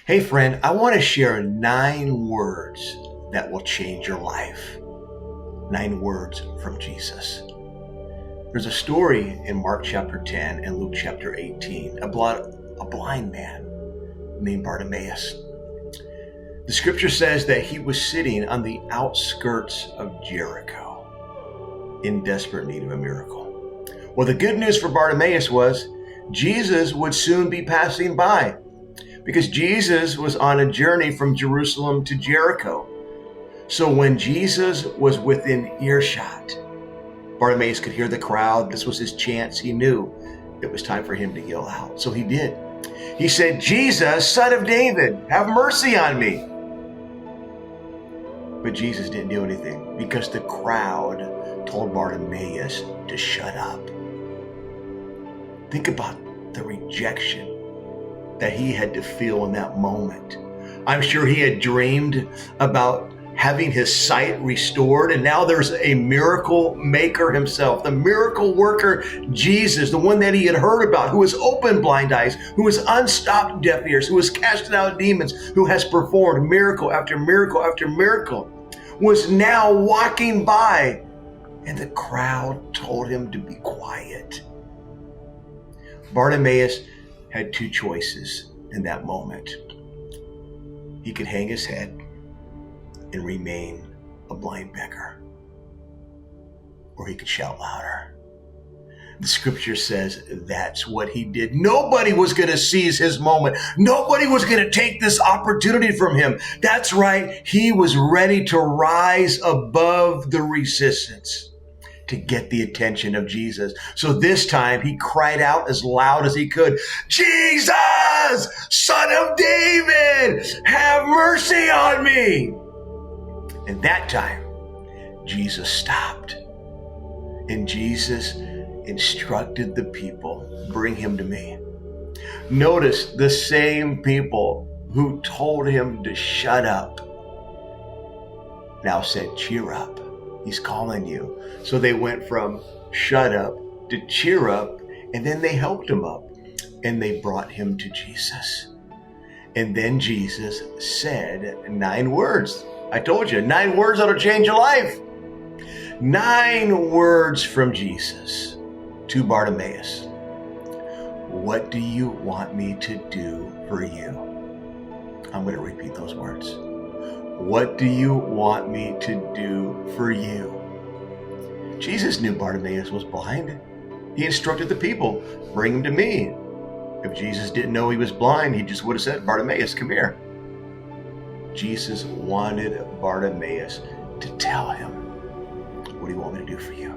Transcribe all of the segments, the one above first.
Hey friend, I want to share 9 words that will change your life. 9 words from Jesus. There's a story in Mark chapter 10 and Luke chapter 18 about a blind man named Bartimaeus. The scripture says that he was sitting on the outskirts of Jericho in desperate need of a miracle. Well, the good news for Bartimaeus was Jesus would soon be passing by, because Jesus was on a journey from Jerusalem to Jericho. So when Jesus was within earshot, Bartimaeus could hear the crowd. This was his chance. He knew it was time for him to yell out. So he did. He said, "Jesus, Son of David, have mercy on me." But Jesus didn't do anything because the crowd told Bartimaeus to shut up. Think about the rejection that he had to feel in that moment. I'm sure he had dreamed about having his sight restored, and now there's a miracle maker himself, the miracle worker Jesus, the one that he had heard about, who has opened blind eyes, who has unstopped deaf ears, who has casted out demons, who has performed miracle after miracle after miracle, was now walking by, and the crowd told him to be quiet. Bartimaeus had 2 choices in that moment. He could hang his head and remain a blind beggar, or he could shout louder. The scripture says that's what he did. Nobody was going to seize his moment. Nobody was going to take this opportunity from him. That's right. He was ready to rise above the resistance to get the attention of Jesus. So this time he cried out as loud as he could, "Jesus, Son of David, have mercy on me." And that time, Jesus stopped. And Jesus instructed the people, "Bring him to me." Notice the same people who told him to shut up now said, "Cheer up. He's calling you." So they went from shut up to cheer up, and then they helped him up and they brought him to Jesus. And then Jesus said 9 words. I told you, 9 words that'll change your life. 9 words from Jesus to Bartimaeus. "What do you want me to do for you?" I'm going to repeat those words. "What do you want me to do for you?" Jesus knew Bartimaeus was blind. He instructed the people, "Bring him to me." If Jesus didn't know he was blind, he just would have said, "Bartimaeus, come here." Jesus wanted Bartimaeus to tell him, "What do you want me to do for you?"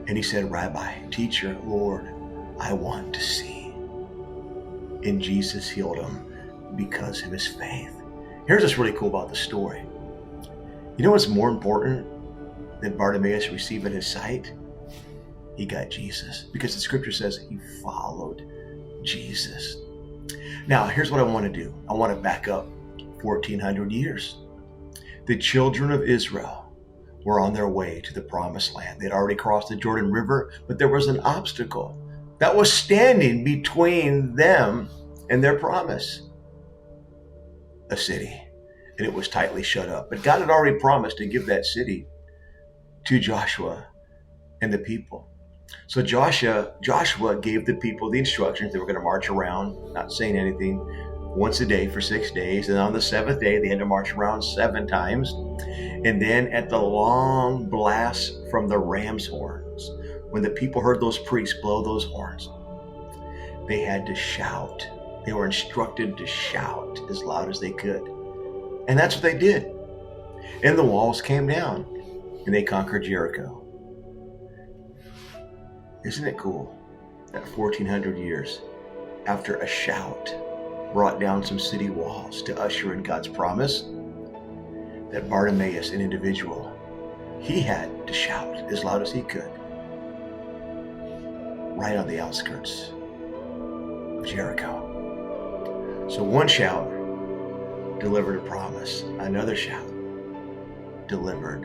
And he said, "Rabbi, teacher, Lord, I want to see." And Jesus healed him because of his faith. Here's what's really cool about the story. You know what's more important than Bartimaeus receiving his sight? He got Jesus, because the scripture says he followed Jesus. Now, here's what I want to do. I want to back up 1400 years. The children of Israel were on their way to the promised land. They'd already crossed the Jordan River, but there was an obstacle that was standing between them and their promise. A city, and it was tightly shut up. But God had already promised to give that city to Joshua and the people. So Joshua gave the people the instructions. They were going to march around, not saying anything, once a day for 6 days. And on the 7th day, they had to march around 7 times. And then at the long blast from the ram's horns, when the people heard those priests blow those horns, they had to shout. They were instructed to shout as loud as they could. And that's what they did. And the walls came down, and they conquered Jericho. Isn't it cool that 1400 years after a shout brought down some city walls to usher in God's promise, that Bartimaeus, an individual, he had to shout as loud as he could right on the outskirts of Jericho. So one shout delivered a promise. Another shout delivered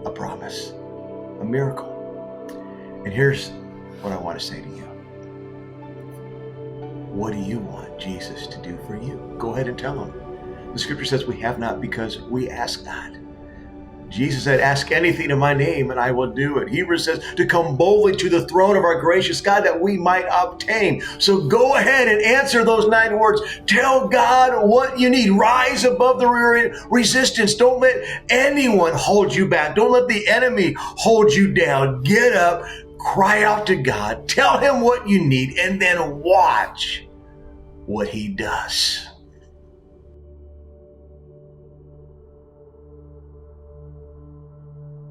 a promise, a miracle. And here's what I want to say to you. What do you want Jesus to do for you? Go ahead and tell him. The scripture says we have not because we ask not. Jesus said, ask anything in my name and I will do it. Hebrews says to come boldly to the throne of our gracious God that we might obtain. So go ahead and answer those 9 words. Tell God what you need. Rise above the resistance. Don't let anyone hold you back. Don't let the enemy hold you down. Get up, cry out to God, tell him what you need, and then watch what he does.